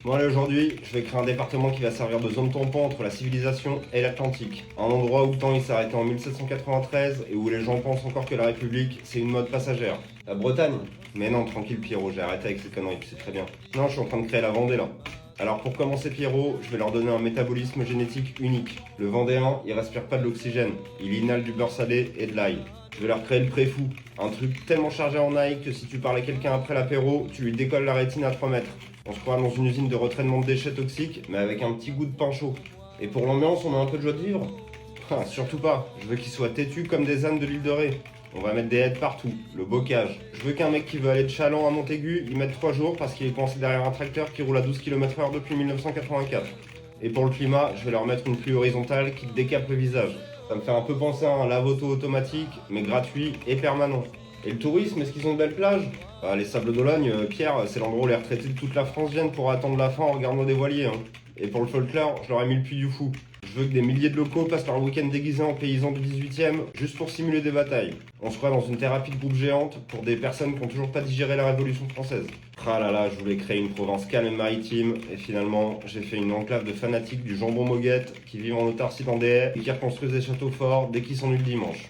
Bon allez, aujourd'hui, je vais créer un département qui va servir de zone tampon entre la civilisation et l'Atlantique. Un endroit où le temps il s'est arrêté en 1793 et où les gens pensent encore que la République, c'est une mode passagère. La Bretagne? Mais non, tranquille Pierrot, j'ai arrêté avec ces conneries, tu sais très bien. Non, je suis en train de créer la Vendée là. Alors pour commencer Pierrot, je vais leur donner un métabolisme génétique unique. Le Vendéen, il respire pas de l'oxygène, il inhale du beurre salé et de l'ail. Je vais leur créer le préfou, un truc tellement chargé en ail que si tu parles à quelqu'un après l'apéro, tu lui décolles la rétine à 3 mètres. On se croit dans une usine de retraitement de déchets toxiques, mais avec un petit goût de pain chaud. Et pour l'ambiance, on a un peu de joie de vivre? Ah, surtout pas, je veux qu'ils soient têtus comme des ânes de l'île de Ré. On va mettre des aides partout, le bocage. Je veux qu'un mec qui veut aller de Chaland à Montaigu, il mette 3 jours parce qu'il est coincé derrière un tracteur qui roule à 12 km/h depuis 1984. Et pour le climat, je vais leur mettre une pluie horizontale qui te décape le visage. Ça me fait un peu penser à un lave-auto automatique, mais gratuit et permanent. Et le tourisme, est-ce qu'ils ont de belles plages? Ah, les Sables d'Olonne, Pierre, c'est l'endroit où les retraités de toute la France viennent pour attendre la fin en regardant des voiliers. Hein. Et pour le folklore, je leur ai mis le Puy du Fou. Je veux que des milliers de locaux passent leur week-end déguisés en paysans du 18e juste pour simuler des batailles. On se croit dans une thérapie de groupe géante pour des personnes qui n'ont toujours pas digéré la Révolution française. Ah là là, je voulais créer une province calme et maritime, et finalement, j'ai fait une enclave de fanatiques du jambon moguette qui vivent en autarcie dans des haies et qui reconstruisent des châteaux forts dès qu'ils s'ennuient le dimanche.